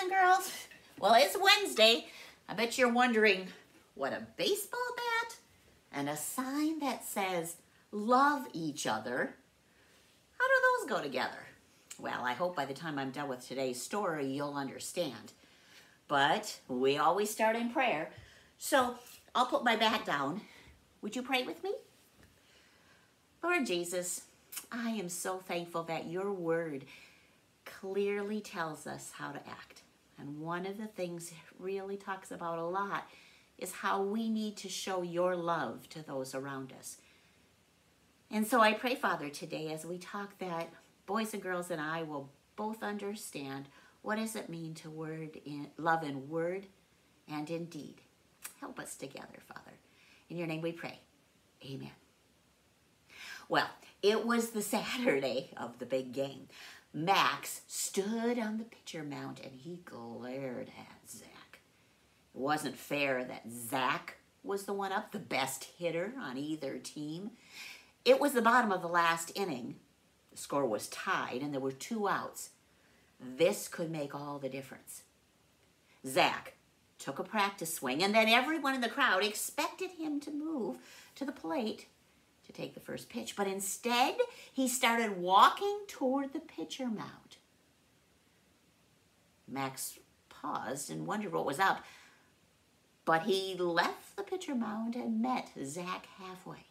and girls. Well, it's Wednesday. I bet you're wondering what a baseball bat and a sign that says love each other. How do those go together? Well, I hope by the time I'm done with today's story, you'll understand. But we always start in prayer. So I'll put my bat down. Would you pray with me? Lord Jesus, I am so thankful that your word clearly tells us how to act. And one of the things it really talks about a lot is how we need to show your love to those around us. And so I pray, Father, today as we talk that boys and girls and I will both understand what does it mean to love in word and in deed. Help us together, Father. In your name we pray. Amen. Well, it was the Saturday of the big game. Max stood on the pitcher mound and he glared at Zach. It wasn't fair that Zach was the one up, the best hitter on either team. It was the bottom of the last inning. The score was tied and there were 2 outs. This could make all the difference. Zach took a practice swing and then everyone in the crowd expected him to move to the plate to take the first pitch, but instead he started walking toward the pitcher mound. Max paused and wondered what was up, but he left the pitcher mound and met Zach halfway.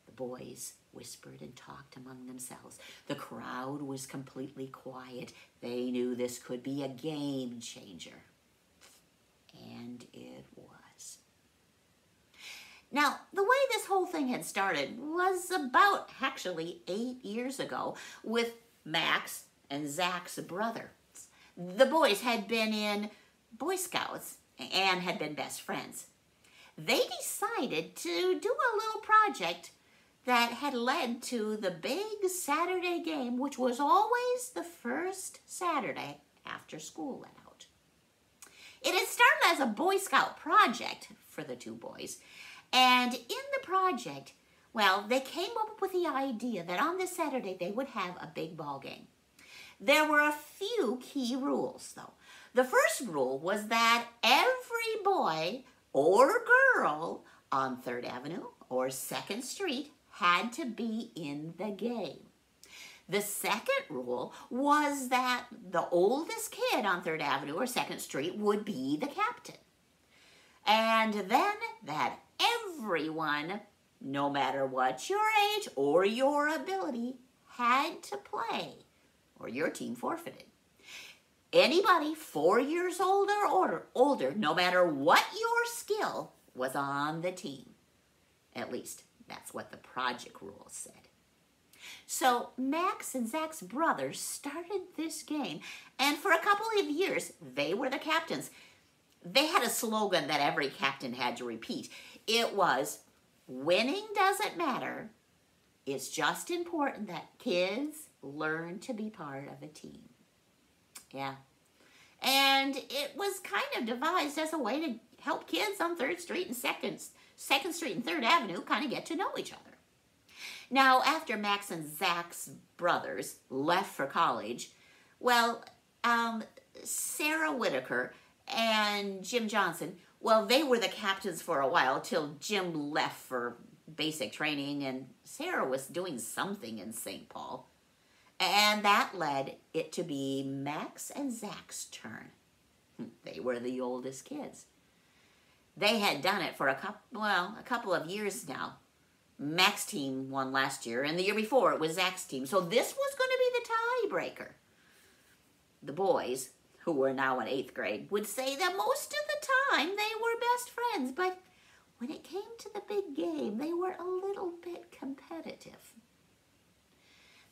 The boys whispered and talked among themselves. The crowd was completely quiet. They knew this could be a game changer. And it was. Now, the way this whole thing had started was about actually 8 years ago with Max and Zach's brother. The boys had been in Boy Scouts and had been best friends. They decided to do a little project that had led to the big Saturday game, which was always the first Saturday after school let out. It had started as a Boy Scout project for the 2 boys. And in the project, well, they came up with the idea that on this Saturday they would have a big ball game. There were a few key rules, though. The first rule was that every boy or girl on 3rd Avenue or 2nd Street had to be in the game. The second rule was that the oldest kid on 3rd Avenue or 2nd Street would be the captain. And then that everyone, no matter what your age or your ability, had to play, or your team forfeited. Anybody 4 years old or older, no matter what your skill, was on the team. At least, that's what the project rules said. So Max and Zach's brothers started this game, and for a couple of years, they were the captains. They had a slogan that every captain had to repeat. It was, winning doesn't matter. It's just important that kids learn to be part of a team. Yeah. And it was kind of devised as a way to help kids on 3rd Street and 2nd Street and 3rd Avenue kind of get to know each other. Now, after Max and Zach's brothers left for college, well, Sarah Whitaker and Jim Johnson, well, they were the captains for a while till Jim left for basic training and Sarah was doing something in St. Paul. And that led it to be Max and Zach's turn. They were the oldest kids. They had done it for a couple of years now. Max's team won last year, and the year before it was Zach's team. So this was going to be the tiebreaker. The boys, who were now in 8th grade, would say that most of the time they were best friends, but when it came to the big game, they were a little bit competitive.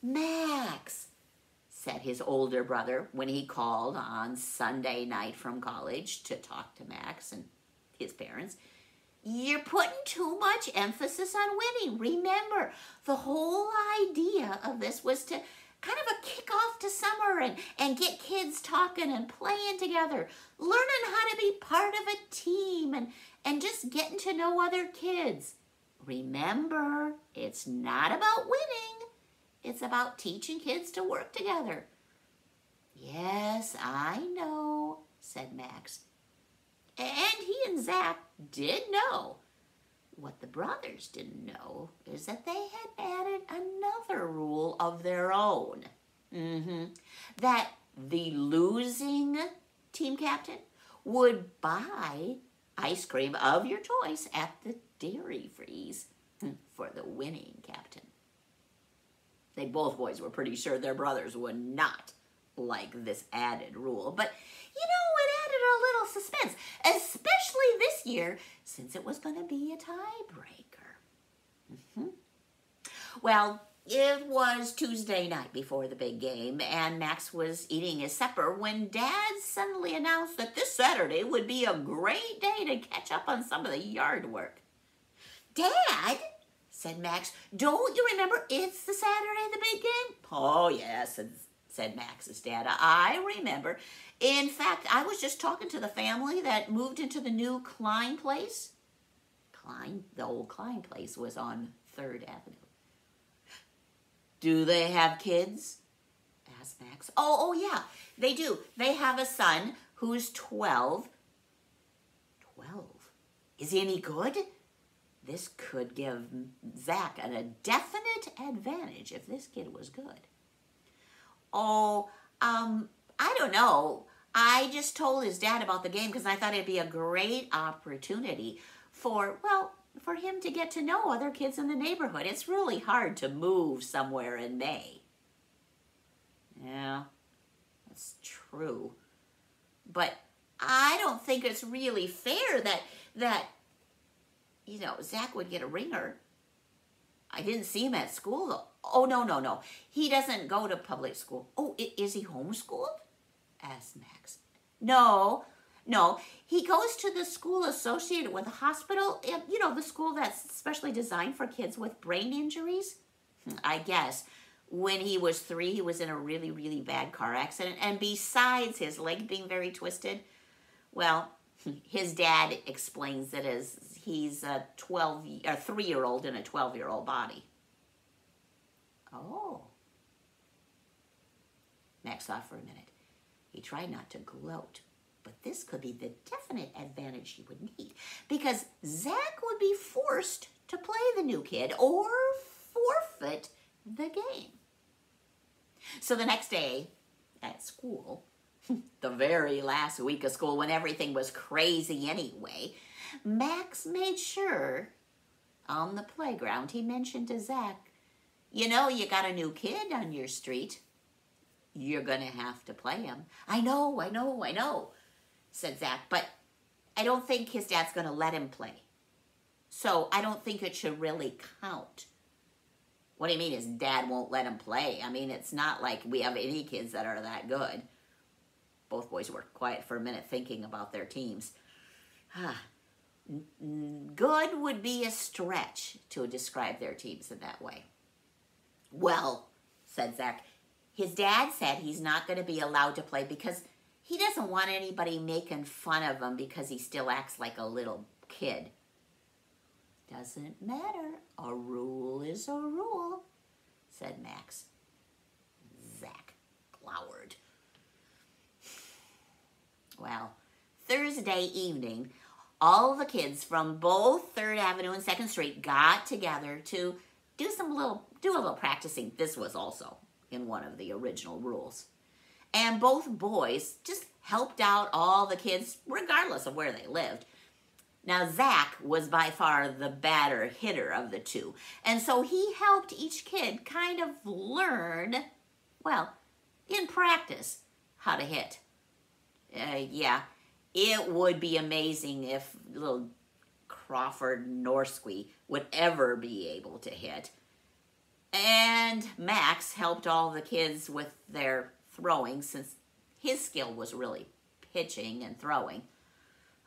Max, said his older brother when he called on Sunday night from college to talk to Max and his parents, you're putting too much emphasis on winning. Remember, the whole idea of this was to kind of a kickoff to summer and get kids talking and playing together, learning how to be part of a team and just getting to know other kids. Remember, it's not about winning. It's about teaching kids to work together. Yes, I know, said Max. And he and Zach did know. What the brothers didn't know is that they had added another rule of their own. That the losing team captain would buy ice cream of your choice at the Dairy Freeze for the winning captain. Both boys were pretty sure their brothers would not like this added rule, but it added a little suspense, especially this year since it was going to be a tiebreaker. Well, it was Tuesday night before the big game, and Max was eating his supper when Dad suddenly announced that this Saturday would be a great day to catch up on some of the yard work. Dad, said Max, don't you remember it's the Saturday, the big game? Oh, yes, said Max's dad. I remember. In fact, I was just talking to the family that moved into the new Klein place. The old Klein place was on 3rd Avenue. Do they have kids? Asked Max. Oh, yeah, they do. They have a son who's 12. 12? Is he any good? This could give Zach a definite advantage if this kid was good. Oh, I don't know. I just told his dad about the game because I thought it'd be a great opportunity for him to get to know other kids in the neighborhood. It's really hard to move somewhere in May. Yeah, that's true. But I don't think it's really fair that Zach would get a ringer. I didn't see him at school, though. Oh, no. He doesn't go to public school. Oh, is he homeschooled? Asked Max. No. He goes to the school associated with a hospital. The school that's specially designed for kids with brain injuries. I guess when he was 3, he was in a really, really bad car accident. And besides his leg being very twisted, his dad explains that as he's a 3-year-old in a 12-year-old body. Oh. Max thought for a minute. He tried not to gloat, but this could be the definite advantage he would need because Zach would be forced to play the new kid or forfeit the game. So the next day at school, the very last week of school when everything was crazy anyway, Max made sure on the playground he mentioned to Zach, you got a new kid on your street. You're going to have to play him. I know, said Zach, but I don't think his dad's going to let him play. So I don't think it should really count. What do you mean his dad won't let him play? I mean, it's not like we have any kids that are that good. Both boys were quiet for a minute thinking about their teams. Good would be a stretch to describe their teams in that way. Well, said Zach, his dad said he's not going to be allowed to play because he doesn't want anybody making fun of him because he still acts like a little kid. Doesn't matter. A rule is a rule, said Max. Zach glowered. Well, Thursday evening, all the kids from both 3rd Avenue and 2nd Street got together to do a little practicing. This was also in one of the original rules. And both boys just helped out all the kids, regardless of where they lived. Now, Zach was by far the better hitter of the two. And so he helped each kid kind of learn, in practice, how to hit. Yeah, it would be amazing if little Crawford Norsky would ever be able to hit. And Max helped all the kids with their throwing since his skill was really pitching and throwing.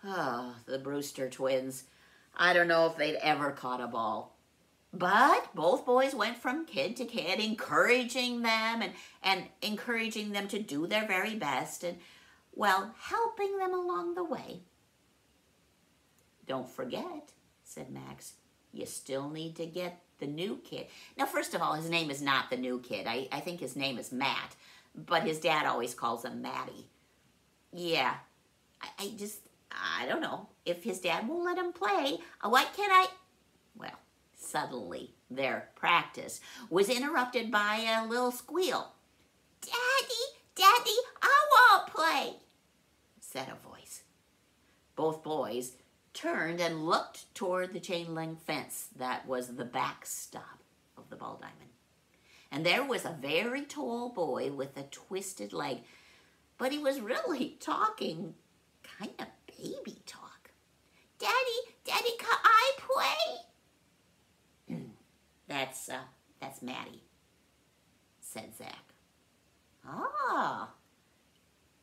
Oh, the Brewster twins. I don't know if they'd ever caught a ball. But both boys went from kid to kid, encouraging them and encouraging them to do their very best and, helping them along the way. Don't forget, said Max, you still need to get the new kid. Now, first of all, his name is not the new kid. I think his name is Matt. but his dad always calls him Matty. Yeah, I don't know. If his dad won't let him play, why can't I? Well, suddenly their practice was interrupted by a little squeal. Daddy, I won't play, said a voice. Both boys turned and looked toward the chain link fence that was the backstop of the ball diamond. And there was a very tall boy with a twisted leg, but he was really talking kind of baby talk. Daddy, can I play? That's Maddie, said Zach. Ah,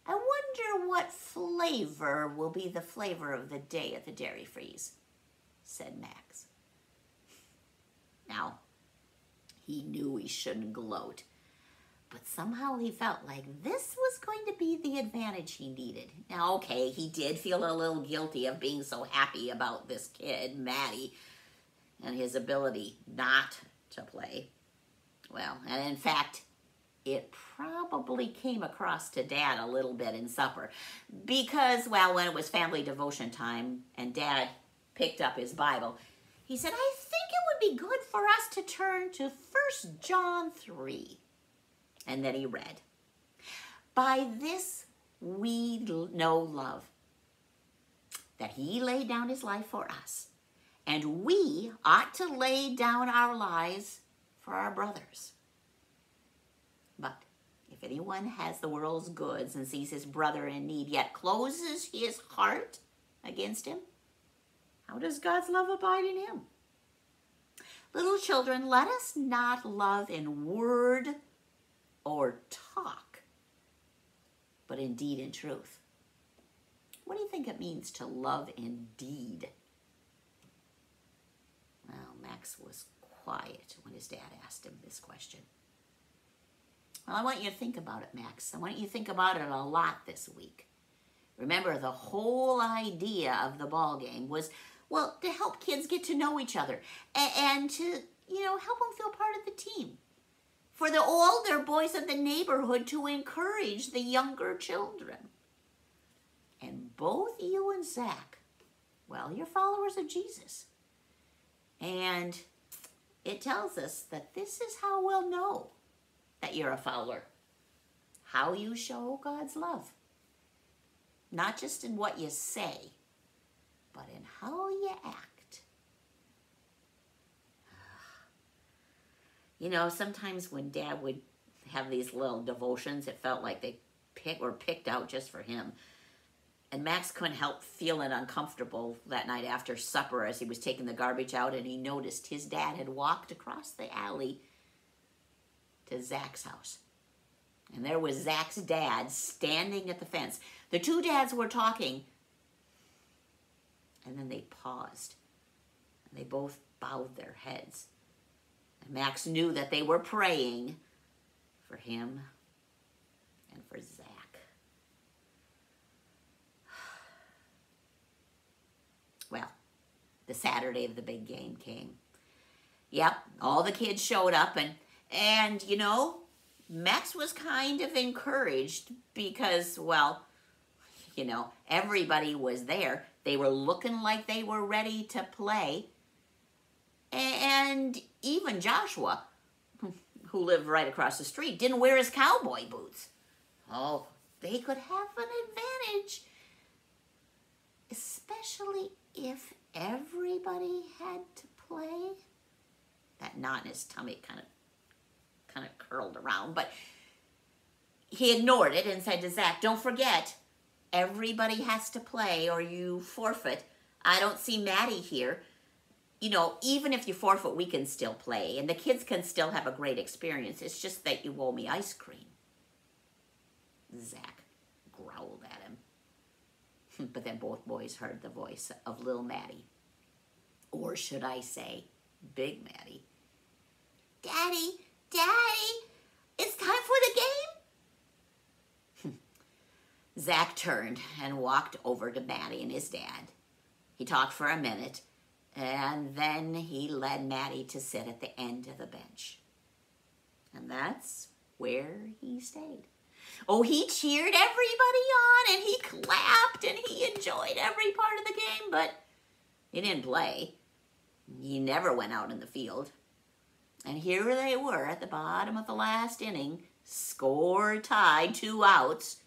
I wonder what flavor will be the flavor of the day at the Dairy Freeze, said Max. Now, he knew he shouldn't gloat, but somehow he felt like this was going to be the advantage he needed. Now, okay, he did feel a little guilty of being so happy about this kid, Maddie, and his ability not to play. Well, and in fact, it probably came across to Dad a little bit in supper because, well, when it was family devotion time and Dad picked up his Bible, he said, I think it would be good for us to turn to 1 John 3. And then he read, by this we know love, that he laid down his life for us, and we ought to lay down our lives for our brothers. But if anyone has the world's goods and sees his brother in need, yet closes his heart against him, how does God's love abide in him? Little children, let us not love in word or talk, but in deed and truth. What do you think it means to love in deed? Well, Max was quiet when his dad asked him this question. Well, I want you to think about it, Max. I want you to think about it a lot this week. Remember, the whole idea of the ball game was, well, to help kids get to know each other and to, help them feel part of the team. For the older boys of the neighborhood to encourage the younger children. And both you and Zach, well, you're followers of Jesus. And it tells us that this is how we'll know that you're a follower. How you show God's love. Not just in what you say, but in how you act. Sometimes when Dad would have these little devotions, it felt like they were picked out just for him. And Max couldn't help feeling uncomfortable that night after supper as he was taking the garbage out, and he noticed his dad had walked across the alley to Zach's house. And there was Zach's dad standing at the fence. The two dads were talking, and then they paused, and they both bowed their heads. And Max knew that they were praying for him and for Zach. Well, the Saturday of the big game came. Yep, all the kids showed up, and Max was kind of encouraged because, everybody was there. They were looking like they were ready to play. And even Joshua, who lived right across the street, didn't wear his cowboy boots. Oh, they could have an advantage, especially if everybody had to play. That knot in his tummy kind of curled around, but he ignored it and said to Zach, don't forget, everybody has to play or you forfeit. I don't see Maddie here. Even if you forfeit, we can still play, and the kids can still have a great experience. It's just that you owe me ice cream. Zach growled at him. But then both boys heard the voice of little Maddie. Or should I say, Big Maddie. Daddy, it's time for the game? Zach turned and walked over to Maddie and his dad. He talked for a minute, and then he led Maddie to sit at the end of the bench. And that's where he stayed. Oh, he cheered everybody on, and he clapped, and he enjoyed every part of the game, but he didn't play. He never went out in the field. And here they were at the bottom of the last inning, score tied, 2 outs.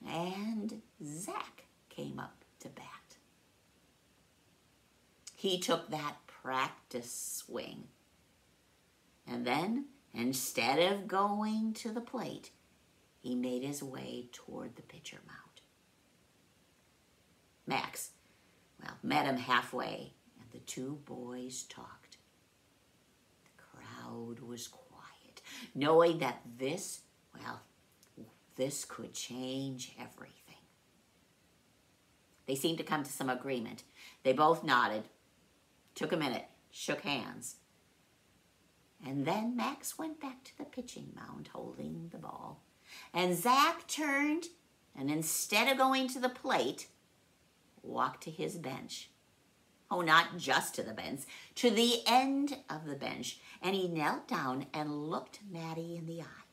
And Zach came up to bat. He took that practice swing. And then, instead of going to the plate, he made his way toward the pitcher mound. Max, met him halfway, and the 2 boys talked. The crowd was quiet, knowing that this could change everything. They seemed to come to some agreement. They both nodded, took a minute, shook hands. And then Max went back to the pitching mound holding the ball. And Zach turned and instead of going to the plate, walked to his bench. Oh, not just to the bench, to the end of the bench. And he knelt down and looked Maddie in the eye.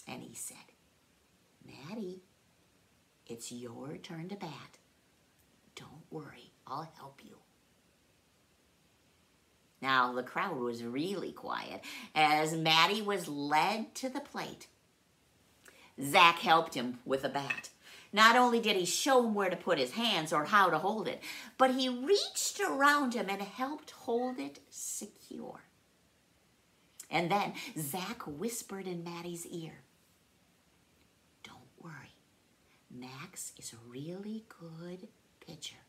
And he said, "Maddie, it's your turn to bat. Don't worry, I'll help you." Now, the crowd was really quiet as Maddie was led to the plate. Zach helped him with the bat. Not only did he show him where to put his hands or how to hold it, but he reached around him and helped hold it secure. And then Zach whispered in Maddie's ear, "Don't worry, Max is a really good pitcher.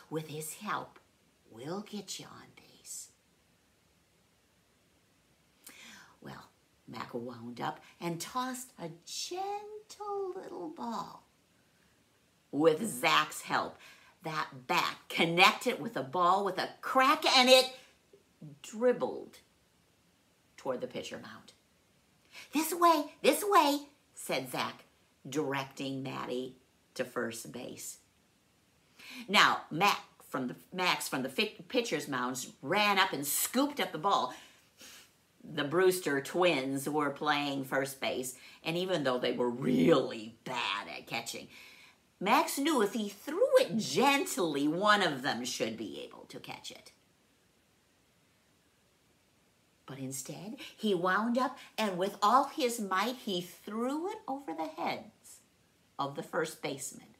With his help, we'll get you on base." Well, Mac wound up and tossed a gentle little ball. With Zach's help, that bat connected with the ball with a crack, and it dribbled toward the pitcher mound. This way," said Zach, directing Maddie to first base. Now, Max from the pitcher's mound ran up and scooped up the ball. The Brewster twins were playing first base, and even though they were really bad at catching, Max knew if he threw it gently, one of them should be able to catch it. But instead, he wound up, and with all his might, he threw it over the heads of the first baseman.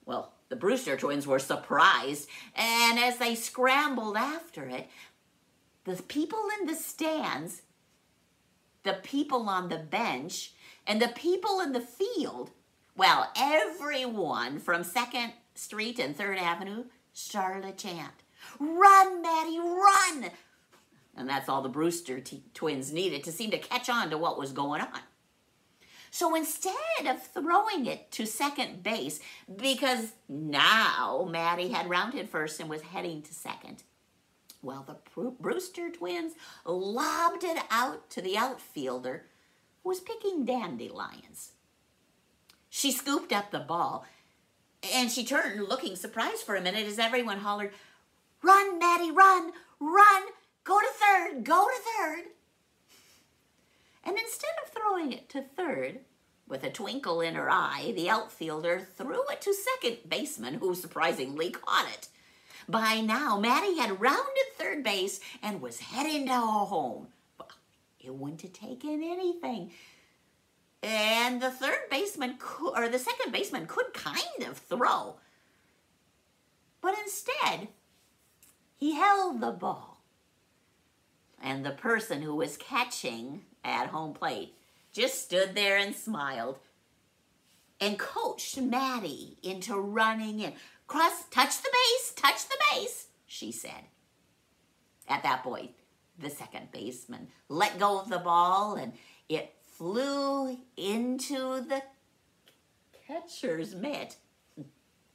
Well, the Brewster twins were surprised, and as they scrambled after it, the people in the stands, the people on the bench, and the people in the field, everyone from 2nd Street and 3rd Avenue started a chant. "Run, Maddie, run!" And that's all the Brewster twins needed to seem to catch on to what was going on. So instead of throwing it to second base, because now Maddie had rounded first and was heading to second, the Brewster twins lobbed it out to the outfielder who was picking dandelions. She scooped up the ball, and she turned looking surprised for a minute as everyone hollered, "Run, Maddie, run, run, go to third, go to third." And instead of throwing it to third, with a twinkle in her eye, the outfielder threw it to second baseman, who surprisingly caught it. By now, Maddie had rounded third base and was heading to home. Well, it wouldn't have taken anything. And the second baseman could kind of throw. But instead, he held the ball. And the person who was catching at home plate just stood there and smiled and coached Maddie into running in. Touch the base, she said. At that point, the second baseman let go of the ball and it flew into the catcher's mitt.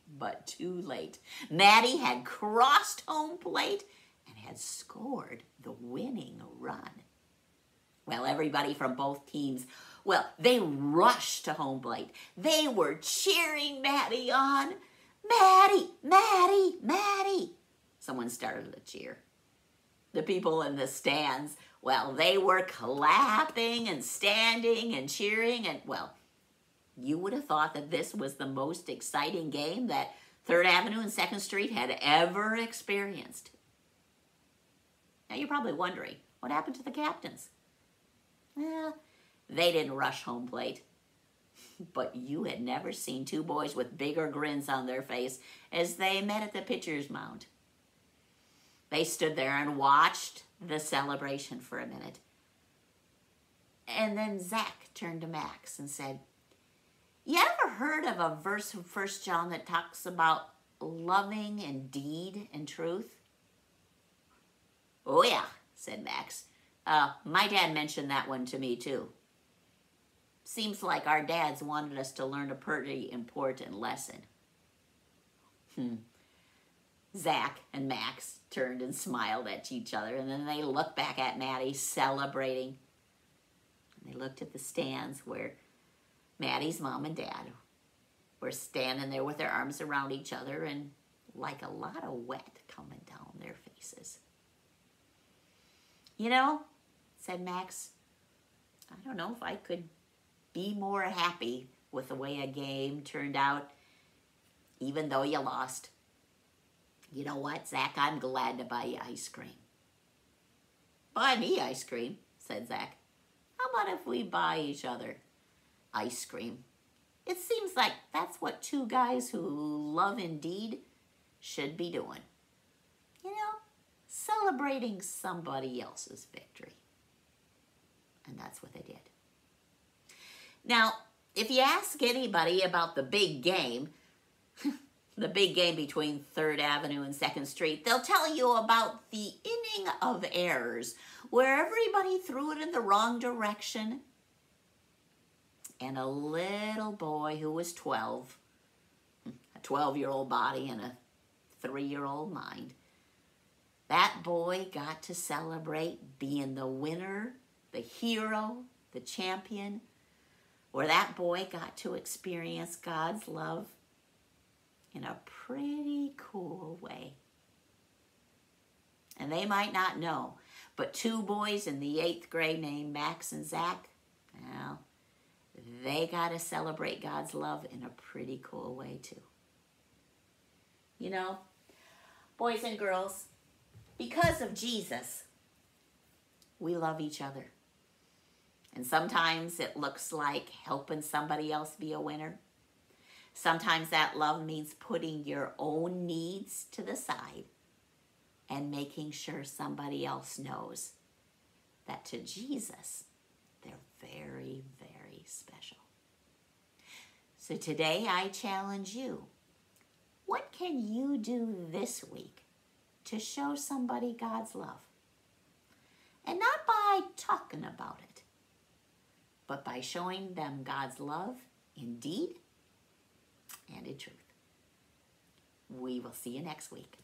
But too late. Maddie had crossed home plate and had scored the winning run. Well, everybody from both teams, they rushed to home plate. They were cheering Maddie on. "Maddie, Maddie, Maddie." Someone started a cheer. The people in the stands Well, they were clapping and standing and cheering, and well, you would have thought that this was the most exciting game that 3rd Avenue and 2nd Street had ever experienced. Now you're probably wondering, what happened to the captains? Well, they didn't rush home plate. But you had never seen two boys with bigger grins on their face as they met at the pitcher's mound. They stood there and watched the celebration for a minute. And then Zach turned to Max and said, "You ever heard of a verse from 1 John that talks about loving in deed and truth?" "Oh yeah," said Max. My dad mentioned that one to me too. Seems like our dads wanted us to learn a pretty important lesson. Zach and Max turned and smiled at each other, and then they looked back at Maddie celebrating. And they looked at the stands where Maddie's mom and dad were standing there with their arms around each other and like a lot of wet coming down their faces. "You know," said Max, "I don't know if I could be more happy with the way a game turned out, even though you lost. You know what, Zach? I'm glad to buy you ice cream." "Buy me ice cream," said Zach. "How about if we buy each other ice cream? It seems like that's what two guys who love indeed should be doing. You know, celebrating somebody else's victory." And that's what they did. Now, if you ask anybody about the big game, the big game between 3rd Avenue and 2nd Street, they'll tell you about the inning of errors, where everybody threw it in the wrong direction. And a little boy who was 12, a 12-year-old body and a 3-year-old mind, that boy got to celebrate being the winner, the hero, the champion, where that boy got to experience God's love in a pretty cool way. And they might not know, but two boys in the 8th grade named Max and Zach, well, they got to celebrate God's love in a pretty cool way too. You know, boys and girls, because of Jesus, we love each other. And sometimes it looks like helping somebody else be a winner. Sometimes that love means putting your own needs to the side and making sure somebody else knows that to Jesus, they're very, very special. So today I challenge you. What can you do this week to show somebody God's love? And not by talking about it, but by showing them God's love in deed and in truth. We will see you next week.